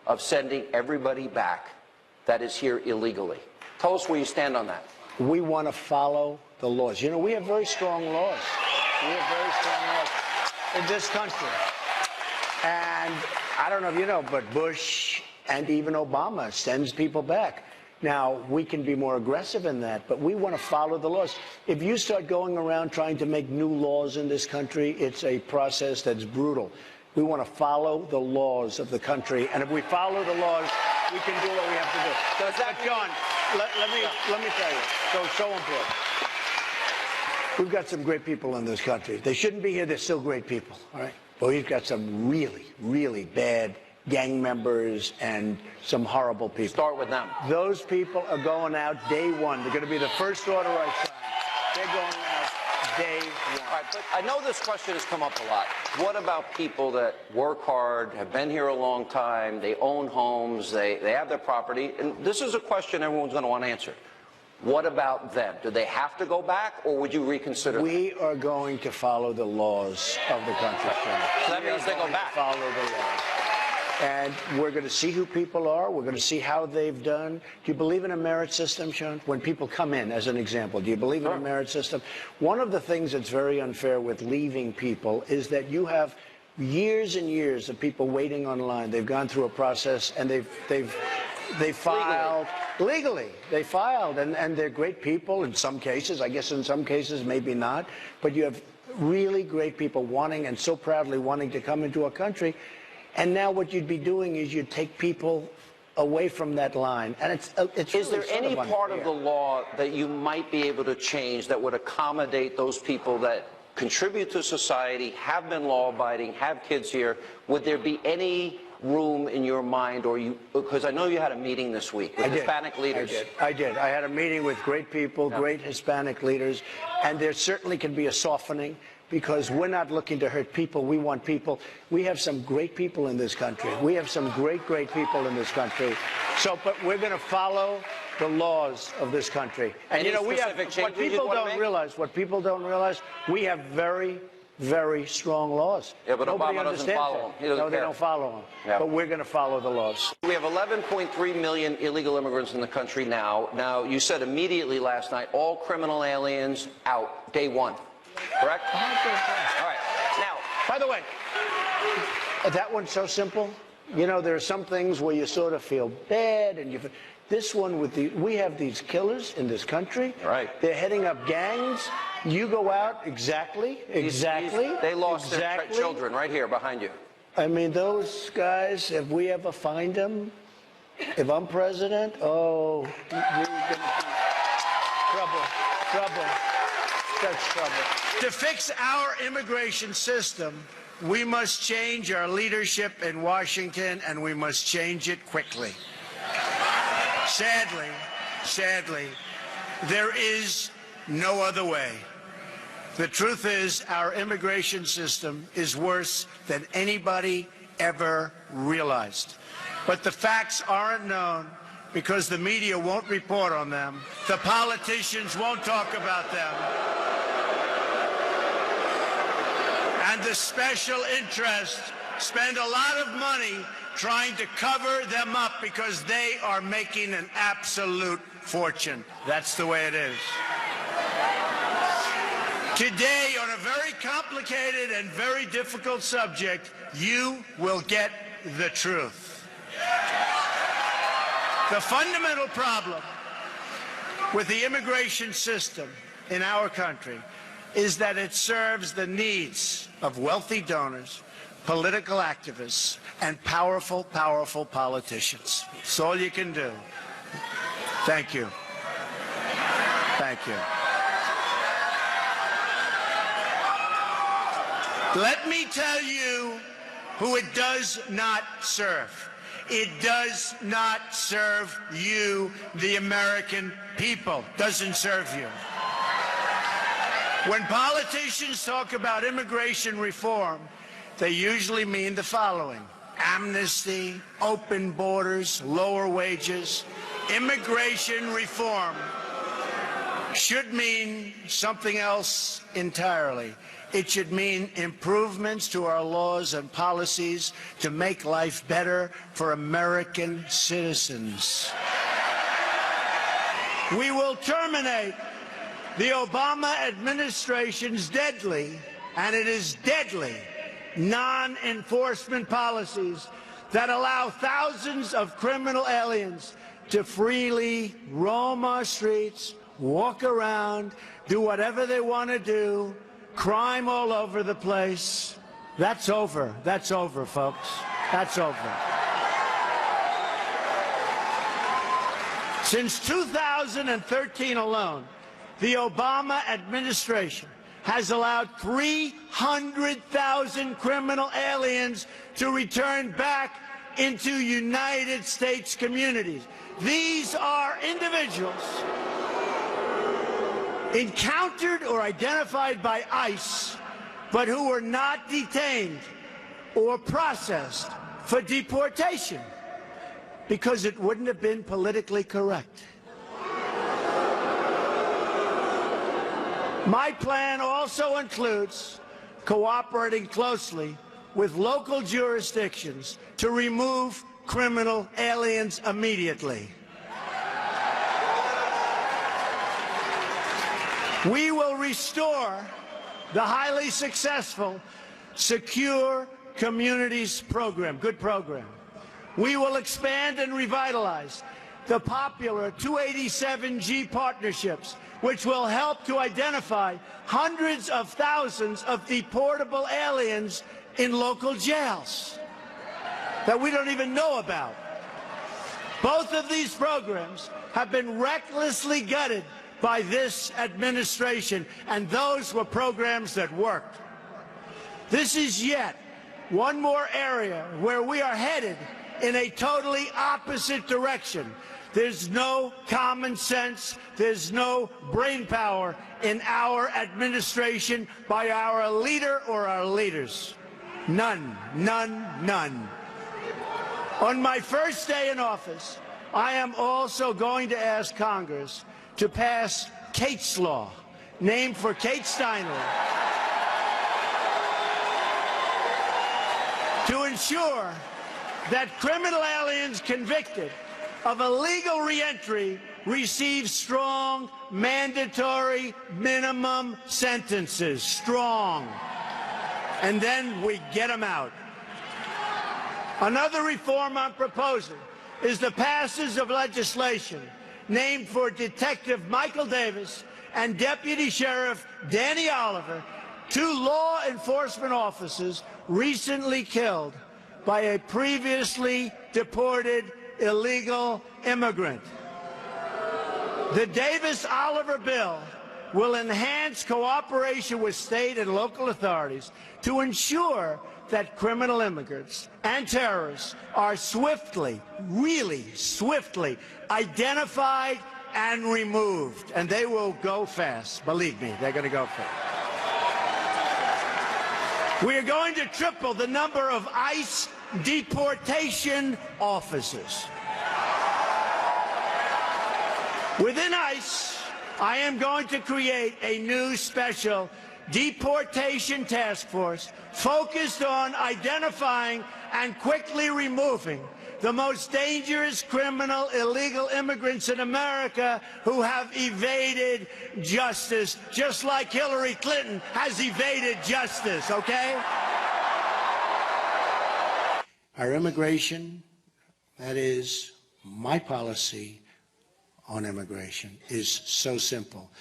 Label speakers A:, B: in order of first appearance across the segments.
A: of sending everybody back that is here illegally. Tell us where you stand on that.
B: We want to follow the laws. You know, we have very strong laws. We have very strong laws in this country. And I don't know if you know, but Bush and even Obama sends people back. Now, we can be more aggressive in that, but we want to follow the laws. If you start going around trying to make new laws in this country, it's a process that's brutal. We want to follow the laws of the country, and if we follow the laws, we can do what we have to do.
A: Does that,
B: John, let me tell you, so important. We've got some great people in this country. They shouldn't be here. They're still great people, all right? But we've got some really, really bad gang members and some horrible people.
A: Start with them.
B: Those people are going out day one. They're going to be the first order I sign. They're going out day one.
A: All right, but I know this question has come up a lot. What about people that work hard, have been here a long time, they own homes, they have their property? And this is a question everyone's going to want answered. What about them? Do they have to go back, or would you reconsider
B: We are going to follow the laws of the country.
A: So that means they go back.
B: Follow the laws. And we're going to see who people are. We're going to see how they've done. Do you believe in a merit system, Sean? When people come in, as an example, do you believe in a merit system? One of the things that's very unfair with leaving people is that you have years and years of people waiting online. They've gone through a process, and they've filed legally. They filed, and they're great people in some cases. I guess in some cases, maybe not. But you have really great people wanting and so proudly wanting to come into a country. And now what you'd be doing is you'd take people away from that line. And it's
A: Is
B: really
A: there any part of the law that you might be able to change that would accommodate those people that contribute to society, have been law-abiding, have kids here? Would there be any room in your mind, or you, because I know you had a meeting this week with Hispanic leaders.
B: I did. I had a meeting with great people, great Hispanic leaders, and there certainly can be a softening, because we're not looking to hurt people. We want people. We have some great people in this country. We have some great people in this country. So, but we're going to follow the laws of this country. And you know, we have, what people don't realize, we have very strong laws.
A: Yeah, but
B: Nobody
A: Obama doesn't follow them.
B: No, they don't follow them. Yeah. But we're going to follow the laws.
A: We have 11.3 million illegal immigrants in the country now. Now, you said immediately last night, all criminal aliens out, day one. Correct? All right. Now,
B: by the way, that one's so simple. You know, there are some things where you sort of feel bad, and this one with we have these killers in this country.
A: Right.
B: They're heading up gangs. You go out exactly.
A: They lost their children right here behind you.
B: I mean, those guys, if we ever find them, if I'm president, oh, you're going to be trouble. That's trouble. To fix our immigration system, we must change our leadership in Washington, and we must change it quickly. Sadly, there is no other way. The truth is, our immigration system is worse than anybody ever realized. But the facts aren't known because the media won't report on them. The politicians won't talk about them. And the special interests spend a lot of money trying to cover them up because they are making an absolute fortune. That's the way it is. Today, on a very complicated and very difficult subject, you will get the truth. The fundamental problem with the immigration system in our country is that it serves the needs of wealthy donors, political activists, and powerful politicians. That's all you can do. Thank you. Thank you. Let me tell you who it does not serve. It does not serve you, the American people. Doesn't serve you. When politicians talk about immigration reform, they usually mean the following: amnesty, open borders, lower wages. Immigration reform should mean something else entirely. It should mean improvements to our laws and policies to make life better for American citizens. We will terminate the Obama administration's deadly, and it is deadly, non-enforcement policies that allow thousands of criminal aliens to freely roam our streets, walk around, do whatever they want to do, crime all over the place. That's over. That's over, folks. That's over. Since 2013 alone, the Obama administration has allowed 300,000 criminal aliens to return back into United States communities. These are individuals encountered or identified by ICE, but who were not detained or processed for deportation because it wouldn't have been politically correct. My plan also includes cooperating closely with local jurisdictions to remove criminal aliens immediately. We will restore the highly successful Secure Communities program, good program. We will expand and revitalize the popular 287G partnerships, which will help to identify hundreds of thousands of deportable aliens in local jails that we don't even know about. Both of these programs have been recklessly gutted by this administration, and those were programs that worked. This is yet one more area where we are headed in a totally opposite direction. There's no common sense, there's no brain power in our administration by our leader or our leaders. None, none, none. On my first day in office, I am also going to ask Congress to pass Kate's Law, named for Kate Steinle, to ensure that criminal aliens convicted of illegal reentry receive strong, mandatory minimum sentences. Strong. And then we get them out. Another reform I'm proposing is the passage of legislation named for Detective Michael Davis and Deputy Sheriff Danny Oliver, two law enforcement officers recently killed by a previously deported illegal immigrant. The Davis-Oliver bill will enhance cooperation with state and local authorities to ensure that criminal immigrants and terrorists are swiftly, really swiftly, identified and removed. And they will go fast. Believe me, they're going to go fast. We are going to triple the number of ICE deportation officers. Within ICE, I am going to create a new special deportation task force focused on identifying and quickly removing the most dangerous criminal illegal immigrants in America who have evaded justice, just like Hillary Clinton has evaded justice, okay? Our immigration, that is my policy on immigration, is so simple.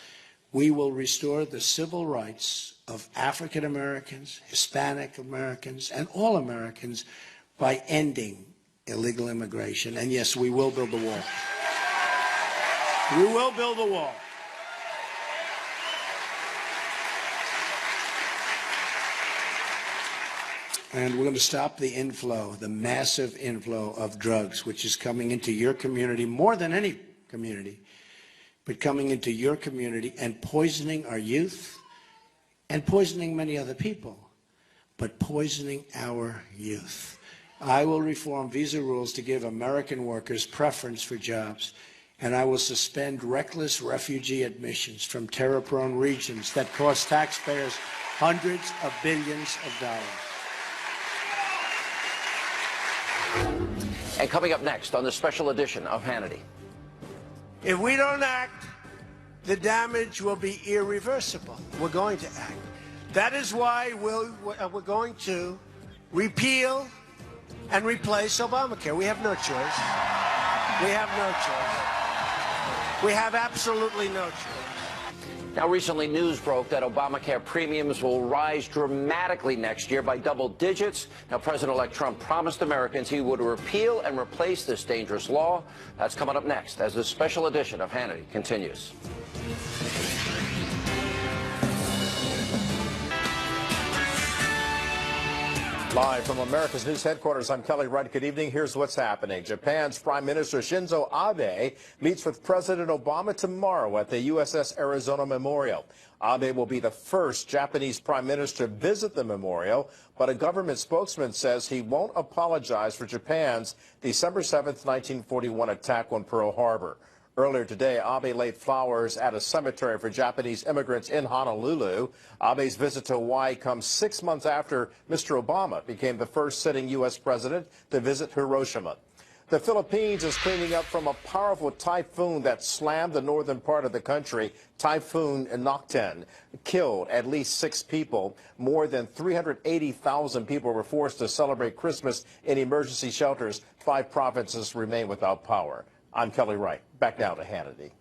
B: We will restore the civil rights of African Americans, Hispanic Americans, and all Americans by ending illegal immigration. And yes, we will build the wall. We will build the wall. And we're going to stop the inflow, the massive inflow of drugs, which is coming into your community more than any community, but coming into your community and poisoning our youth and poisoning many other people, but poisoning our youth. I will reform visa rules to give American workers preference for jobs, and I will suspend reckless refugee admissions from terror-prone regions that cost taxpayers hundreds of billions of dollars.
A: And coming up next on the special edition of Hannity.
B: If we don't act, the damage will be irreversible. We're going to act. That is why we're going to repeal and replace Obamacare. We have no choice. We have no choice. We have absolutely no choice.
A: Now, recently news broke that Obamacare premiums will rise dramatically next year by double digits. Now, President-elect Trump promised Americans he would repeal and replace this dangerous law. That's coming up next as this special edition of Hannity continues.
C: Live from America's News Headquarters, I'm Kelly Wright. Good evening. Here's what's happening. Japan's Prime Minister Shinzo Abe meets with President Obama tomorrow at the USS Arizona Memorial. Abe will be the first Japanese Prime Minister to visit the memorial, but a government spokesman says he won't apologize for Japan's December 7th, 1941 attack on Pearl Harbor. Earlier today, Abe laid flowers at a cemetery for Japanese immigrants in Honolulu. Abe's visit to Hawaii comes 6 months after Mr. Obama became the first sitting U.S. president to visit Hiroshima. The Philippines is cleaning up from a powerful typhoon that slammed the northern part of the country. Typhoon Nocten killed at least 6 people. More than 380,000 people were forced to celebrate Christmas in emergency shelters. 5 provinces remain without power. I'm Kelly Wright. Back now to Hannity.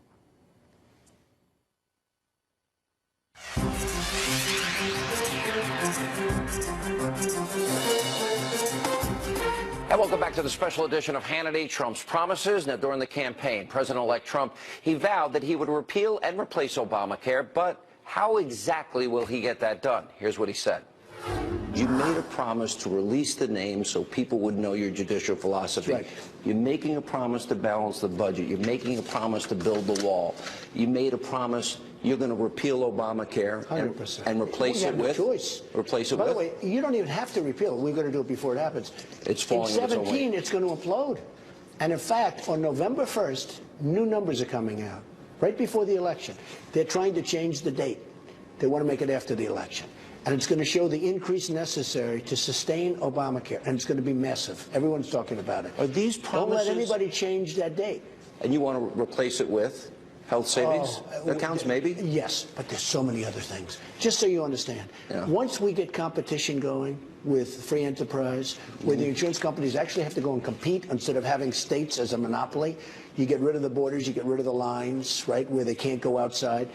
A: And welcome back to the special edition of Hannity. Trump's promises. Now, during the campaign, President-elect Trump, he vowed that he would repeal and replace Obamacare, but how exactly will he get that done? Here's what he said. You made a promise to release the names so people would know your judicial philosophy.
B: Right.
A: You're making a promise to balance the budget. You're making a promise to build the wall. You made a promise you're going to repeal Obamacare
B: 100%.
A: and replace it with?
B: Choice.
A: Replace it
B: By
A: with?
B: the way, you don't even have to repeal it. We're going to do it before it happens.
A: It's falling
B: in
A: on its own
B: 17,
A: weight.
B: it's going to implode. And in fact, on November 1st, new numbers are coming out, right before the election. They're trying to change the date. They want to make it after the election. And it's going to show the increase necessary to sustain Obamacare. And it's going to be massive. Everyone's talking about it.
A: Are these promises?
B: Don't let anybody change that date.
A: And you want to replace it with health savings accounts, maybe?
B: Yes, but there's so many other things. Just so you understand,
A: Yeah.
B: once we get competition going with free enterprise, where the insurance companies actually have to go and compete instead of having states as a monopoly, you get rid of the borders, you get rid of the lines, right, where they can't go outside.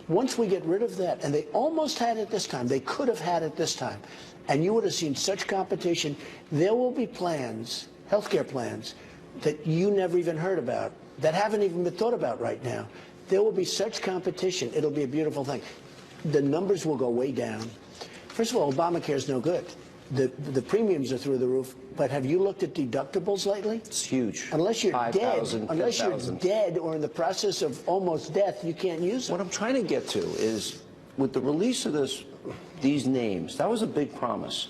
B: Once we get rid of that, and they almost had it this time, they could have had it this time, and you would have seen such competition, there will be plans, healthcare plans, that you never even heard about, that haven't even been thought about right now. There will be such competition, it'll be a beautiful thing. The numbers will go way down. First of all, Obamacare is no good. The premiums are through the roof, but have you looked at deductibles lately?
A: It's huge.
B: Unless you're
A: 5,000,
B: dead, unless you're
A: 10,000.
B: dead or in the process of almost death, you can't use them.
A: What I'm trying to get to is, with the release of these names, that was a big promise.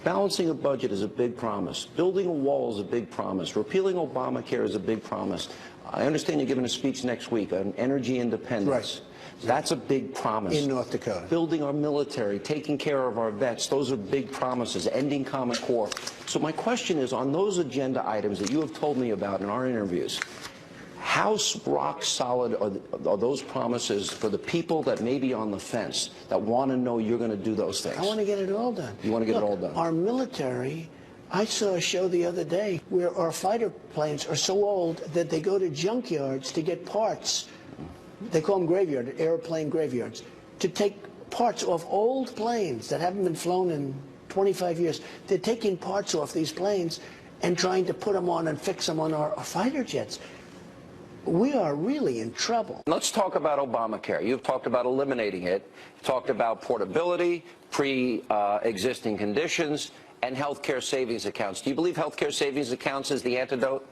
A: Balancing a budget is a big promise. Building a wall is a big promise. Repealing Obamacare is a big promise. I understand you're giving a speech next week on energy independence.
B: Right.
A: That's a big promise.
B: In North Dakota.
A: Building our military, taking care of our vets, those are big promises. Ending Common Core. So my question is, on those agenda items that you have told me about in our interviews, how rock solid are those promises for the people that may be on the fence, that want to know you're going to do those things?
B: I want to get it all done.
A: You want to get
B: Look,
A: it all done?
B: Our military, I saw a show the other day where our fighter planes are so old that they go to junkyards to get parts. They call them graveyard, airplane graveyards, to take parts off old planes that haven't been flown in 25 years. They're taking parts off these planes and trying to put them on and fix them on our fighter jets. We are really in trouble.
A: Let's talk about Obamacare. You've talked about eliminating it, talked about portability, pre-existing conditions, and health care savings accounts. Do you believe health care savings accounts is the antidote?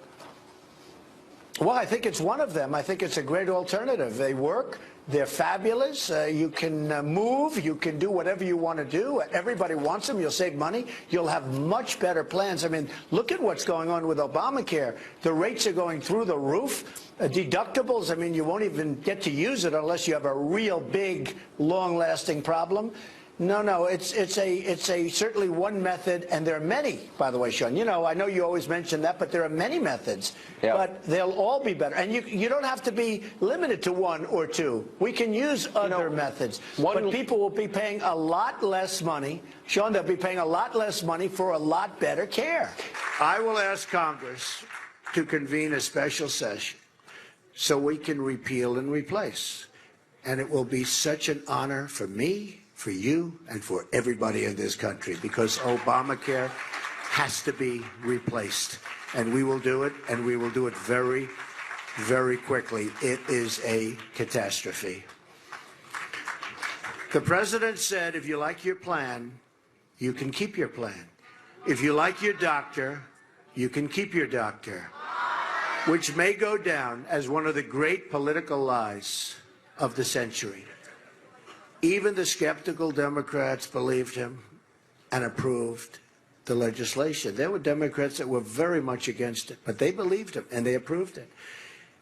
B: Well, I think it's one of them. I think it's a great alternative. They work. They're fabulous. You can move. You can do whatever you want to do. Everybody wants them. You'll save money. You'll have much better plans. I mean, look at what's going on with Obamacare. The rates are going through the roof. Deductibles, I mean, you won't even get to use it unless you have a real big, long-lasting problem. No. It's a certainly one method, and there are many, by the way, Sean. You know, I know you always mention that, but there are many methods.
A: Yeah.
B: But they'll all be better, and you don't have to be limited to one or two. We can use other methods, but people will be paying a lot less money. Sean, they'll be paying a lot less money for a lot better care. I will ask Congress to convene a special session so we can repeal and replace, and it will be such an honor for me, for you, and for everybody in this country, because Obamacare has to be replaced. And we will do it, and we will do it very, very quickly. It is a catastrophe. The president said, if you like your plan, you can keep your plan. If you like your doctor, you can keep your doctor, which may go down as one of the great political lies of the century. Even the skeptical Democrats believed him and approved the legislation. There were Democrats that were very much against it, but they believed him and they approved it.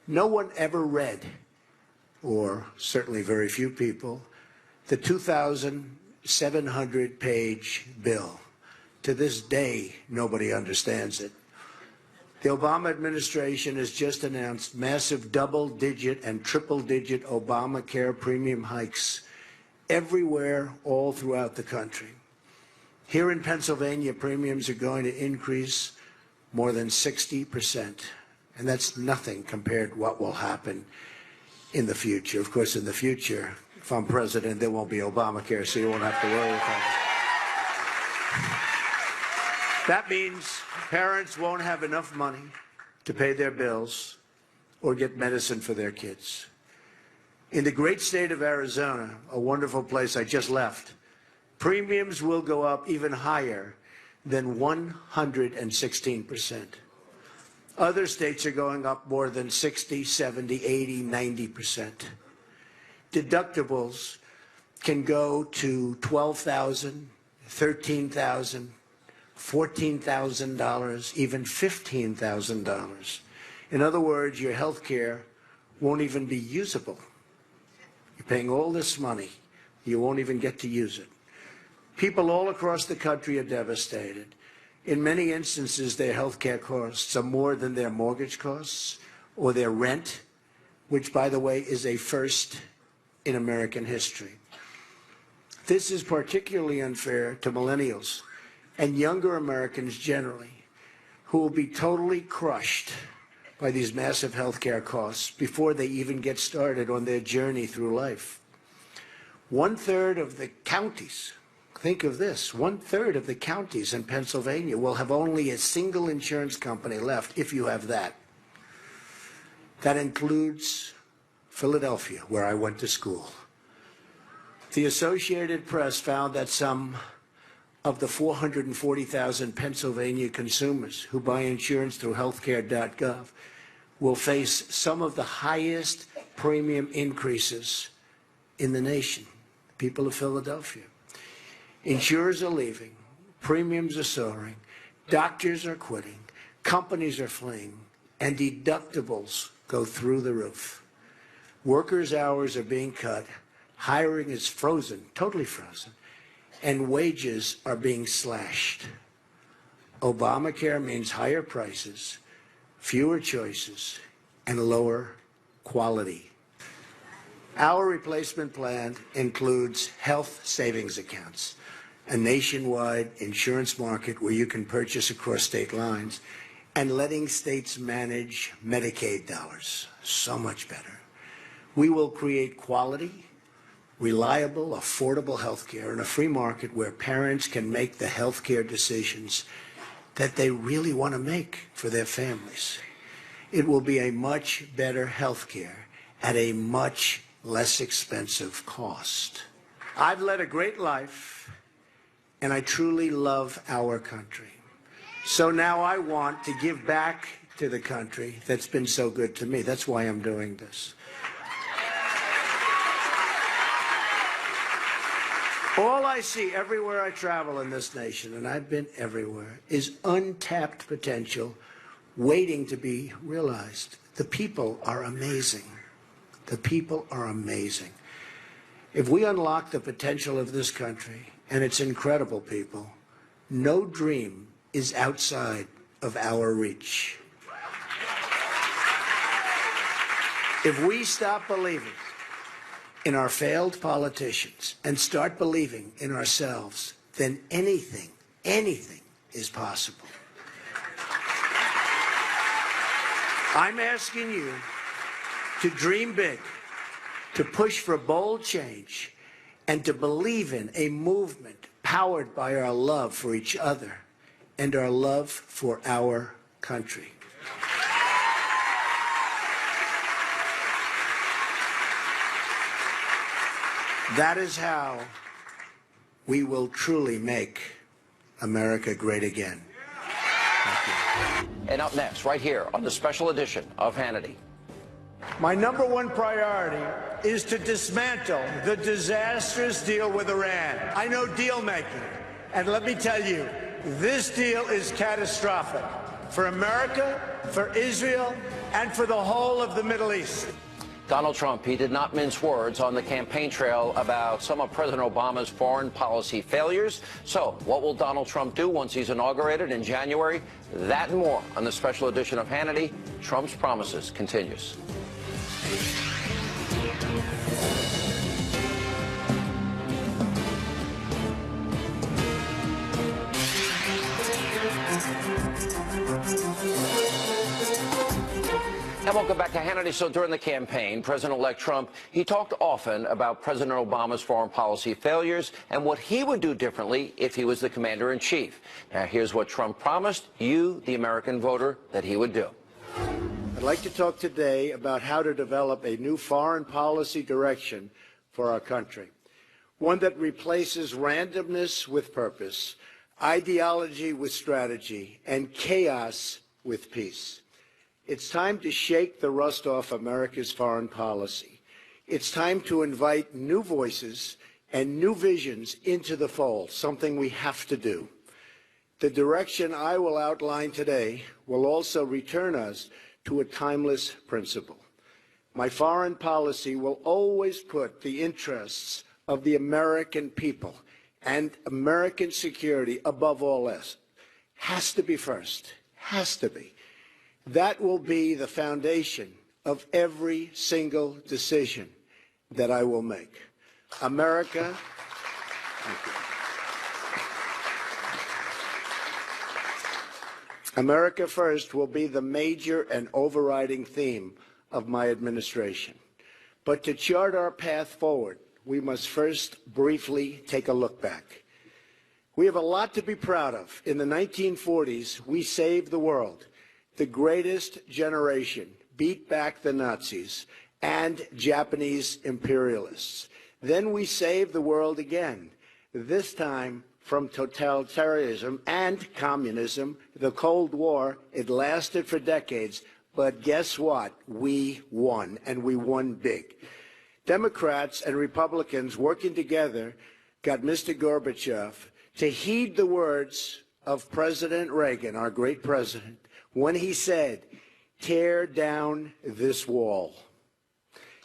B: No one ever read, or certainly very few people, the 2,700-page bill. To this day, nobody understands it. The Obama administration has just announced massive double-digit and triple-digit Obamacare premium hikes everywhere, all throughout the country. Here in Pennsylvania, premiums are going to increase more than 60%, and that's nothing compared to what will happen in the future. Of course, in the future, if I'm president, there won't be Obamacare, so you won't have to worry about it. That means parents won't have enough money to pay their bills or get medicine for their kids. In the great state of Arizona, a wonderful place I just left, premiums will go up even higher than 116%. Other states are going up more than 60, 70, 80, 90%. Deductibles can go to $12,000, $13,000, $14,000, even $15,000. In other words, your health care won't even be usable. You're paying all this money, you won't even get to use it. People all across the country are devastated. In many instances, their health care costs are more than their mortgage costs or their rent, which, by the way, is a first in American history. This is particularly unfair to millennials and younger Americans generally, who will be totally crushed by these massive health care costs before they even get started on their journey through life. 1/3 of the counties, think of this, 1/3 of the counties in Pennsylvania will have only a single insurance company left, if you have that. That includes Philadelphia, where I went to school. The Associated Press found that some of the 440,000 Pennsylvania consumers who buy insurance through healthcare.gov will face some of the highest premium increases in the nation. People of Philadelphia. Insurers are leaving, premiums are soaring, doctors are quitting, companies are fleeing, and deductibles go through the roof. Workers' hours are being cut, hiring is frozen, totally frozen, and wages are being slashed. Obamacare means higher prices, fewer choices, and lower quality. Our replacement plan includes health savings accounts, a nationwide insurance market where you can purchase across state lines, and letting states manage Medicaid dollars. So much better. We will create quality, reliable, affordable health care in a free market where parents can make the health care decisions that they really want to make for their families. It will be a much better health care at a much less expensive cost. I've led a great life, and I truly love our country. So now I want to give back to the country that's been so good to me. That's why I'm doing this. All I see everywhere I travel in this nation, and I've been everywhere, is untapped potential waiting to be realized. The people are amazing. The people are amazing. If we unlock the potential of this country, and it's incredible, people, no dream is outside of our reach. If we stop believing in our failed politicians and start believing in ourselves, then anything is possible. I'm asking you to dream big, to push for bold change, and to believe in a movement powered by our love for each other and our love for our country. That is how we will truly make America great again. Thank you.
A: And up next, right here on the special edition of Hannity.
B: My number one priority is to dismantle the disastrous deal with Iran. I know deal making, and let me tell you, this deal is catastrophic for America, for Israel, and for the whole of the Middle East.
A: Donald Trump, he did not mince words on the campaign trail about some of President Obama's foreign policy failures. So what will Donald Trump do once he's inaugurated in January? That and more on the special edition of Hannity. Trump's Promises continues. And welcome back to Hannity. So during the campaign, President-elect Trump, he talked often about President Obama's foreign policy failures and what he would do differently if he was the commander-in-chief. Now, here's what Trump promised you, the American voter, that he would do.
B: I'd like to talk today about how to develop a new foreign policy direction for our country, one that replaces randomness with purpose, ideology with strategy, and chaos with peace. It's time to shake the rust off America's foreign policy. It's time to invite new voices and new visions into the fold, something we have to do. The direction I will outline today will also return us to a timeless principle. My foreign policy will always put the interests of the American people and American security above all else. Has to be first. Has to be. That will be the foundation of every single decision that I will make. America, thank you. America first will be the major and overriding theme of my administration. But to chart our path forward, we must first briefly take a look back. We have a lot to be proud of. In the 1940s, we saved the world. The greatest generation beat back the Nazis and Japanese imperialists. Then we saved the world again, this time from totalitarianism and communism. The Cold War, it lasted for decades, but guess what? We won, and we won big. Democrats and Republicans working together got Mr. Gorbachev to heed the words of President Reagan, our great president, when he said, "Tear down this wall."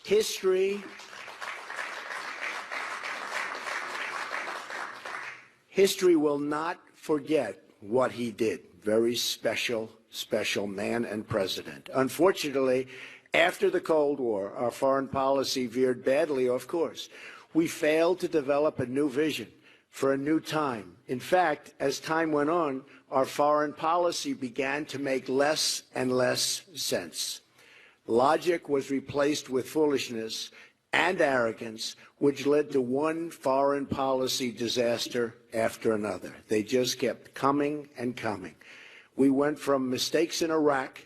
B: History will not forget what he did. Very special man and president. Unfortunately, after the Cold War, our foreign policy veered badly off course. We failed to develop a new vision for a new time. In fact, as time went on, our foreign policy began to make less and less sense. Logic was replaced with foolishness and arrogance, which led to one foreign policy disaster after another. They just kept coming and coming. We went from mistakes in Iraq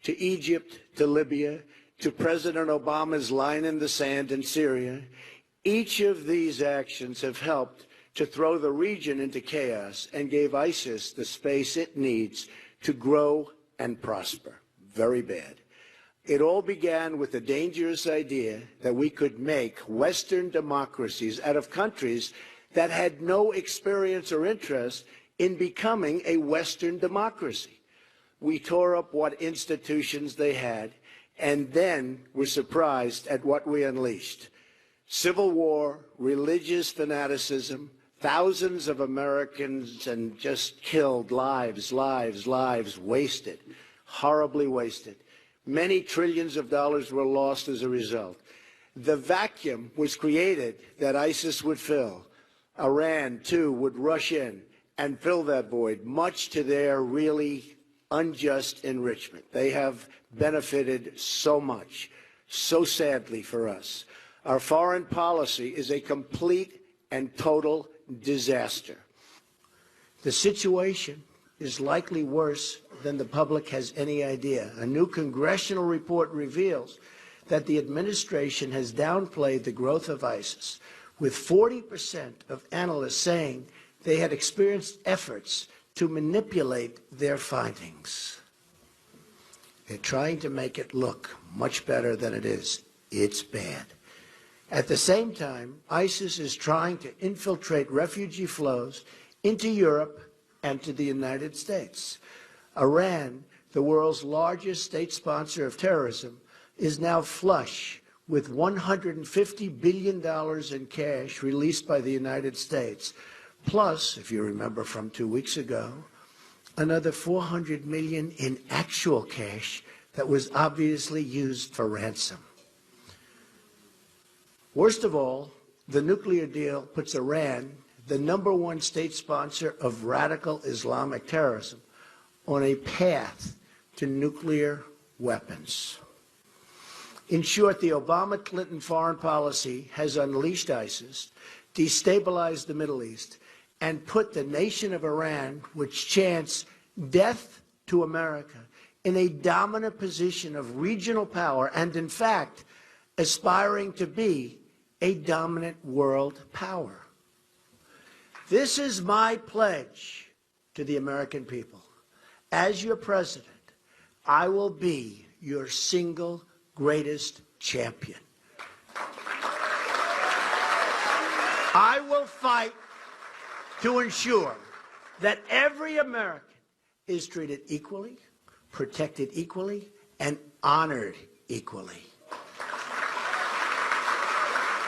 B: to Egypt to Libya to President Obama's line in the sand in Syria. Each of these actions have helped to throw the region into chaos and gave ISIS the space it needs to grow and prosper. Very bad. It all began with the dangerous idea that we could make Western democracies out of countries that had no experience or interest in becoming a Western democracy. We tore up what institutions they had and then were surprised at what we unleashed. civil war, religious fanaticism, thousands of Americans and just killed, lives wasted, horribly wasted. Many trillions of dollars were lost as a result. The vacuum was created that ISIS would fill. Iran, too, would rush in and fill that void, much to their really unjust enrichment. They have benefited so much, so sadly for us. Our foreign policy is a complete and total disaster. The situation is likely worse than the public has any idea. A new congressional report reveals that the administration has downplayed the growth of ISIS, with 40% of analysts saying they had experienced efforts to manipulate their findings. They're trying to make it look much better than it is. It's bad. At the same time, ISIS is trying to infiltrate refugee flows into Europe and to the United States. Iran, the world's largest state sponsor of terrorism, is now flush with $150 billion in cash released by the United States. Plus, if you remember from 2 weeks ago, another $400 million in actual cash that was obviously used for ransom. Worst of all, the nuclear deal puts Iran, the #1 state sponsor of radical Islamic terrorism, on a path to nuclear weapons. In short, the Obama-Clinton foreign policy has unleashed ISIS, destabilized the Middle East, and put the nation of Iran, which chants death to America, in a dominant position of regional power and, in fact, aspiring to be a dominant world power. This is my pledge to the American people. As your president, I will be your single greatest champion. I will fight to ensure that every American is treated equally, protected equally, and honored equally.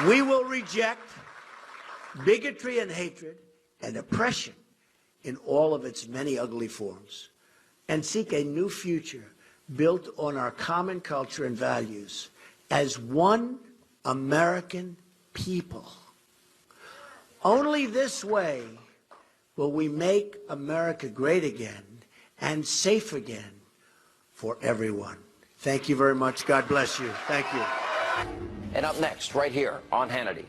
B: We will reject bigotry and hatred and oppression in all of its many ugly forms and seek a new future built on our common culture and values as one American people. Only this way will we make America great again and safe again for everyone. Thank you very much. God bless you. Thank you.
A: And up next, right here on Hannity.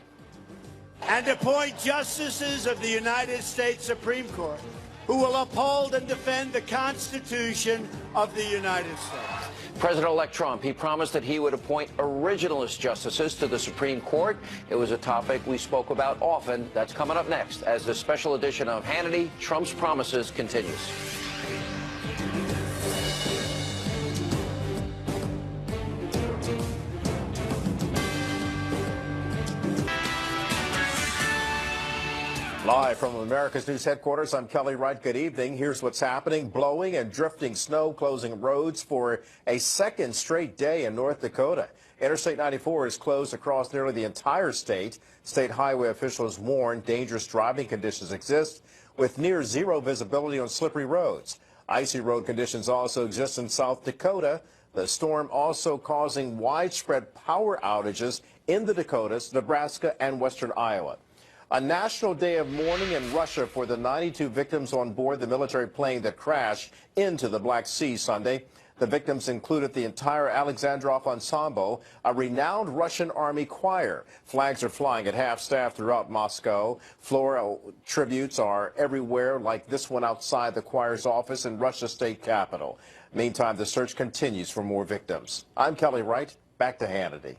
B: And appoint justices of the United States Supreme Court who will uphold and defend the Constitution of the United States.
A: President-elect Trump, he promised that he would appoint originalist justices to the Supreme Court. It was a topic we spoke about often. That's coming up next as the special edition of Hannity, Trump's Promises, continues.
C: Live from America's News headquarters, I'm Kelly Wright. Good evening. Here's what's happening. Blowing and drifting snow closing roads for a second straight day in North Dakota. Interstate 94 is closed across nearly the entire state. State highway officials warn dangerous driving conditions exist with near zero visibility on slippery roads. Icy road conditions also exist in South Dakota. The storm also causing widespread power outages in the Dakotas, Nebraska, and western Iowa. A national day of mourning in Russia for the 92 victims on board the military plane that crashed into the Black Sea Sunday. The victims included the entire Alexandrov Ensemble, a renowned Russian army choir. Flags are flying at half-staff throughout Moscow. Floral tributes are everywhere, like this one outside the choir's office in Russia's state capital. Meantime, the search continues for more victims. I'm Kelly Wright. Back to Hannity.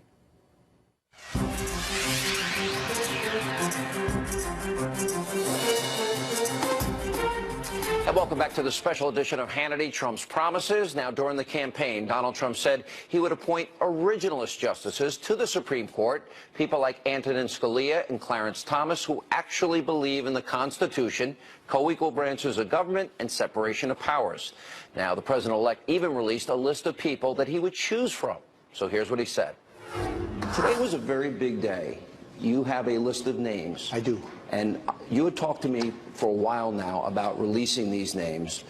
A: And welcome back to the special edition of Hannity, Trump's Promises. Now, during the campaign, Donald Trump said he would appoint originalist justices to the Supreme Court, people like Antonin Scalia and Clarence Thomas, who actually believe in the Constitution, co-equal branches of government, and separation of powers. Now, the president-elect even released a list of people that he would choose from. So here's what he said.
D: Today was a very big day
A: you have a list of names.
B: I do.
A: And you had talked to me for a while now about releasing these names.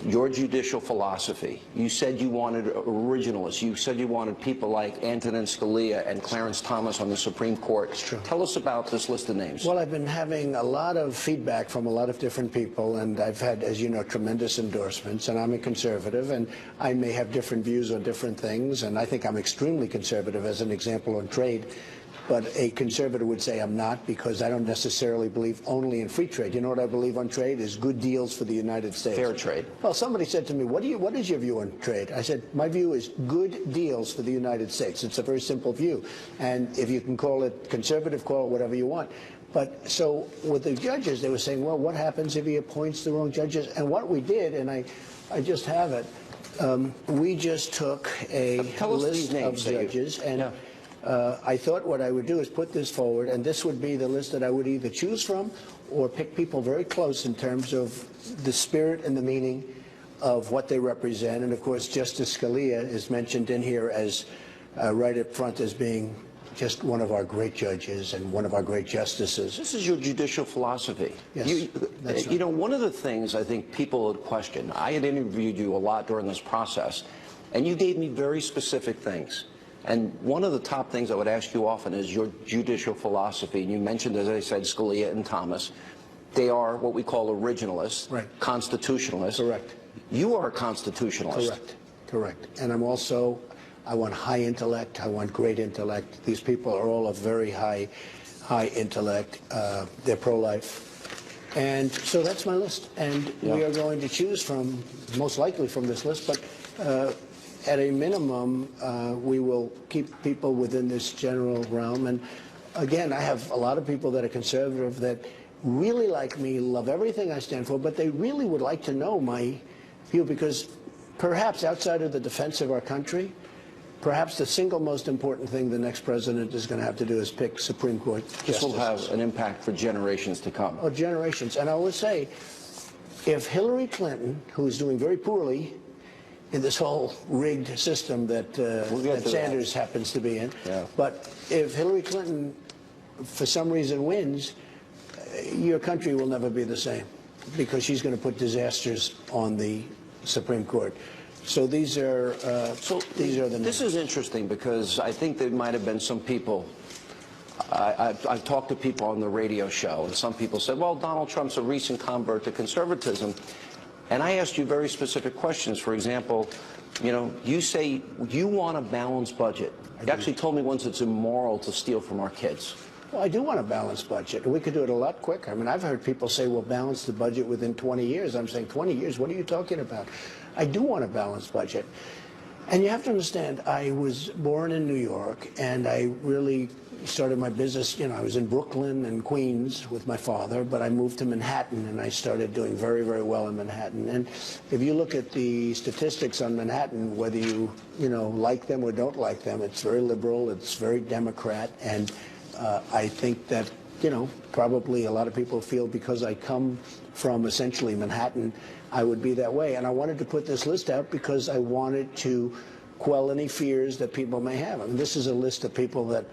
A: Your judicial philosophy. You said you wanted originalists. You said you wanted people like Antonin Scalia and Clarence Thomas on the Supreme Court.
B: It's true.
A: Tell us about this list of names.
B: Well, I've been having a lot of feedback from a lot of different people, and I've had, as you know, tremendous endorsements, and I'm a conservative, and I may have different views on different things, and I think I'm extremely conservative, as an example, on trade. But a conservative would say I'm not, because I don't necessarily believe only in free trade. You know what I believe on trade is good deals for the United States.
A: Fair trade.
B: Well, somebody said to me, what is your view on trade? I said, my view is good deals for the United States. It's a very simple view. And if you can call it conservative, call it whatever you want. But so with the judges, they were saying, well, what happens if he appoints the wrong judges? And what we did, and I just have it, we just took a list of judges, and I thought what I would do is put this forward, and this would be the list that I would either choose from or pick people very close in terms of the spirit and the meaning of what they represent. And of course, Justice Scalia is mentioned in here as right up front as being just one of our great judges and one of our great justices.
A: This is your judicial philosophy.
B: Yes, that's right.
A: You know, one of the things I think people would question, I had interviewed you a lot during this process, and you gave me very specific things. And one of the top things I would ask you often is your judicial philosophy. And you mentioned, as I said, Scalia and Thomas. They are what we call originalists,
B: right.
A: Constitutionalists.
B: Correct.
A: You are a constitutionalist.
B: Correct. Correct. And I'm also, I want high intellect. I want great intellect. These people are all of very high intellect. They're pro-life. And so that's my list. And we are going to choose from, most likely from this list, but at a minimum, we will keep people within this general realm. And again, I have a lot of people that are conservative that really like me, love everything I stand for, but they really would like to know my view, because perhaps outside of the defense of our country, perhaps the single most important thing the next president is going to have to do is pick Supreme Court justices.
A: This will have an impact for generations to come.
B: Oh, generations. And I will say, if Hillary Clinton, who is doing very poorly in this whole rigged system that, that Sanders happens to be in. Yeah. But if Hillary Clinton, for some reason, wins, your country will never be the same, because she's going to put disasters on the Supreme Court. So these are these are the names.
A: This is interesting, because I think there might have been some people. I've talked to people on the radio show, and some people said, well, Donald Trump's a recent convert to conservatism. And I asked you very specific questions. For example, you know, you say you want a balanced budget. You actually told me once it's immoral to steal from our kids.
B: Well, I do want a balanced budget. We could do it a lot quicker. I mean, I've heard people say, we'll balance the budget within 20 years. I'm saying, 20 years? What are you talking about? I do want a balanced budget. And you have to understand, I was born in New York, and I really started my business, you know, I was in Brooklyn and Queens with my father, but I moved to Manhattan, and I started doing very, very well in Manhattan. And if you look at the statistics on Manhattan, whether you like them or don't like them, it's very liberal, it's very Democrat, and I think that, you know, probably a lot of people feel because I come from essentially Manhattan, I would be that way. And I wanted to put this list out because I wanted to quell any fears that people may have. I mean, this is a list of people that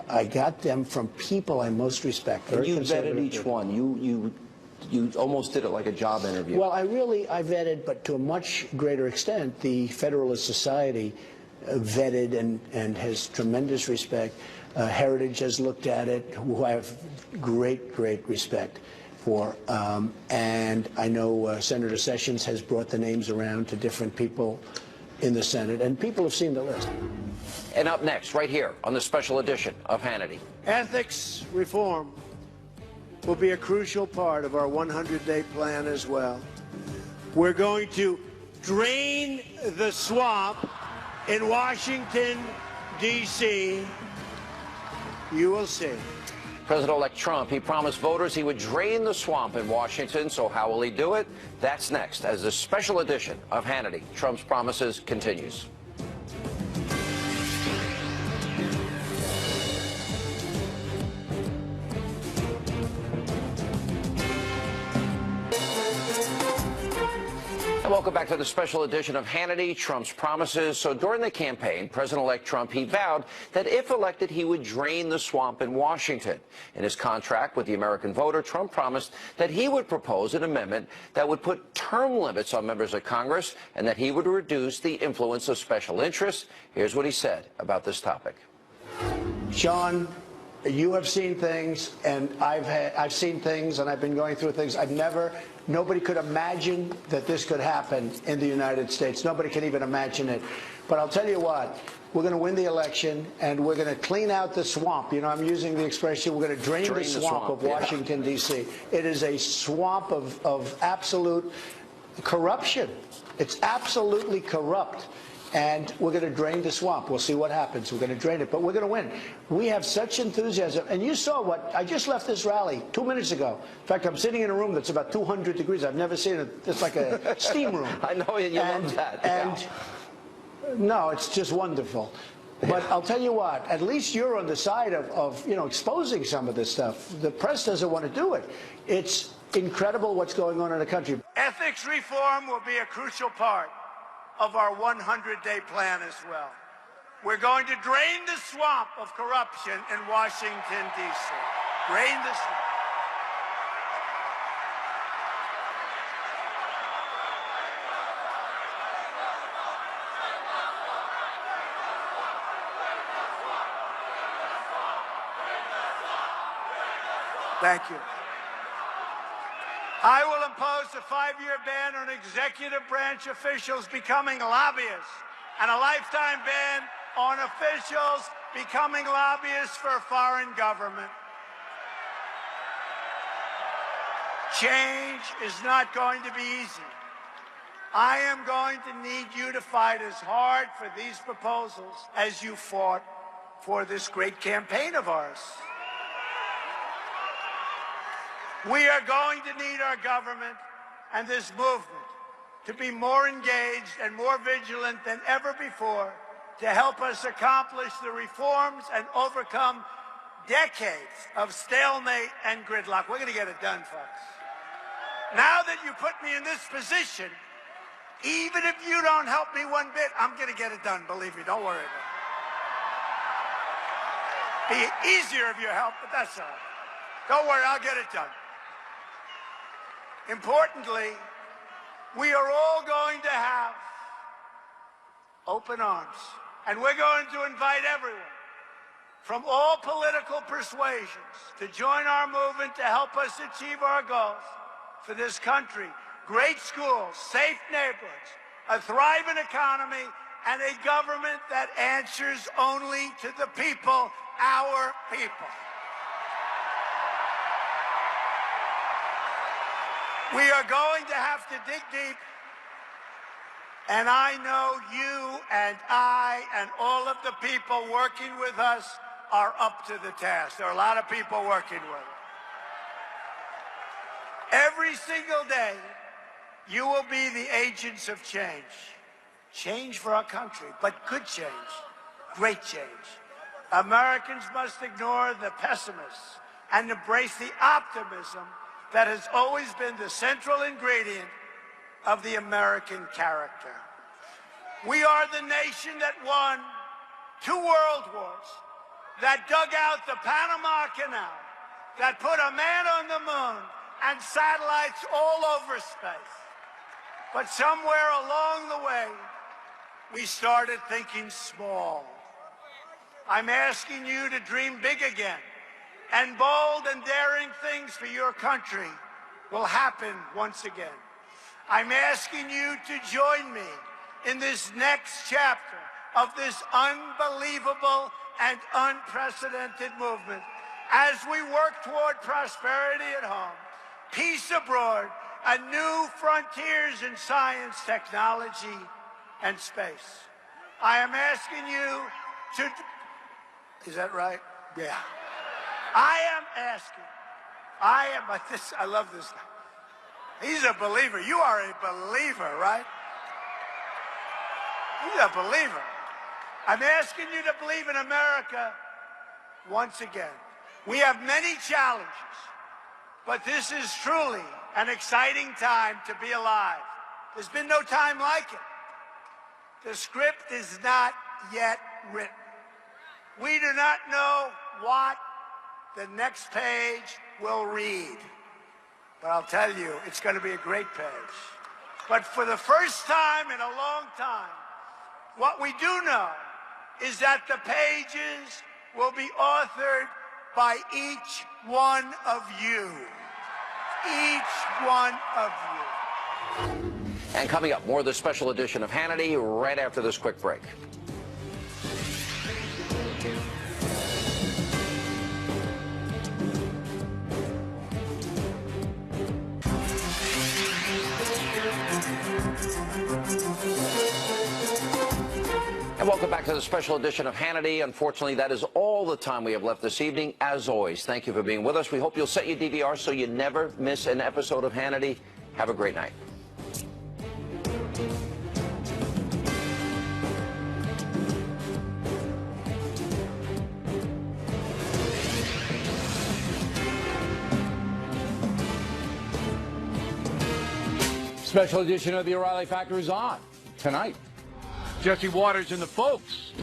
B: I got them from people I most respect.
A: And you vetted each one. You almost did it like a job interview.
B: Well, I vetted, but to a much greater extent, the Federalist Society vetted and has tremendous respect. Heritage has looked at it, who I have great, great respect for. And I know Senator Sessions has brought the names around to different people in the Senate, and people have seen the list.
A: And up next, right here on the special edition of Hannity.
B: Ethics reform will be a crucial part of our 100-day plan as well. We're going to drain the swamp in Washington, D.C. You will see.
A: President-elect Trump, he promised voters he would drain the swamp in Washington. So how will he do it? That's next as the special edition of Hannity. Trump's promises continues. Welcome back to the special edition of Hannity, Trump's Promises. So during the campaign, President-elect Trump, he vowed that if elected, he would drain the swamp in Washington. In his contract with the American voter, Trump promised that he would propose an amendment that would put term limits on members of Congress and that he would reduce the influence of special interests. Here's what he said about this topic.
B: Sean, you have seen things, and I've seen things, and I've been going through things. Nobody could imagine that this could happen in the United States. Nobody can even imagine it. But I'll tell you what, we're going to win the election, and we're going to clean out the swamp. You know, I'm using the expression, we're going to drain the swamp of Washington, D.C. It is a swamp of absolute corruption. It's absolutely corrupt. And we're going to drain the swamp. We'll see what happens. We're going to drain it, but we're going to win. We have such enthusiasm. And you saw what, I just left this rally 2 minutes ago. In fact, I'm sitting in a room that's about 200 degrees. I've never seen it. It's like a steam room.
A: I know you love that.
B: And no, it's just wonderful. But I'll tell you what, at least you're on the side of you know, exposing some of this stuff. The press doesn't want to do it. It's incredible what's going on in the country.
D: Ethics reform will be a crucial part of our 100-day plan as well. We're going to drain the swamp of corruption in Washington, D.C. Drain the swamp. Thank you. I will impose a 5-year ban on executive branch officials becoming lobbyists and a lifetime ban on officials becoming lobbyists for a foreign government. Change is not going to be easy. I am going to need you to fight as hard for these proposals as you fought for this great campaign of ours. We are going to need our government and this movement to be more engaged and more vigilant than ever before to help us accomplish the reforms and overcome decades of stalemate and gridlock. We're going to get it done, folks. Now that you put me in this position, even if you don't help me one bit, I'm going to get it done, believe me. Don't worry about it. Be easier if you help, but that's all right. Don't worry, I'll get it done. Importantly, we are all going to have open arms, and we're going to invite everyone from all political persuasions to join our movement to help us achieve our goals for this country. Great schools, safe neighborhoods, a thriving economy, and a government that answers only to the people, our people. We are going to have to dig deep, and I know you and I and all of the people working with us are up to the task. There are a lot of people working with us. Every single day, you will be the agents of change. Change for our country, but good change, great change. Americans must ignore the pessimists and embrace the optimism that has always been the central ingredient of the American character. We are the nation that won 2 world wars, that dug out the Panama Canal, that put a man on the moon and satellites all over space. But somewhere along the way, we started thinking small. I'm asking you to dream big again. And bold and daring things for your country will happen once again. I'm asking you to join me in this next chapter of this unbelievable and unprecedented movement as we work toward prosperity at home, peace abroad, and new frontiers in science, technology, and space. I am asking you to... Is that right? Yeah. I love this guy. He's a believer. You are a believer, right? He's a believer. I'm asking you to believe in America once again. We have many challenges, but this is truly an exciting time to be alive. There's been no time like it. The script is not yet written. We do not know what the next page will read. But I'll tell you, it's going to be a great page. But for the first time in a long time, what we do know is that the pages will be authored by each one of you. Each one of you.
A: And coming up, more of the special edition of Hannity right after this quick break. And welcome back to the special edition of Hannity. Unfortunately, that is all the time we have left this evening. As always, thank you for being with us. We hope you'll set your DVR so you never miss an episode of Hannity. Have a great night.
E: Special edition of the O'Reilly Factor is on tonight.
F: Jesse Waters and the folks.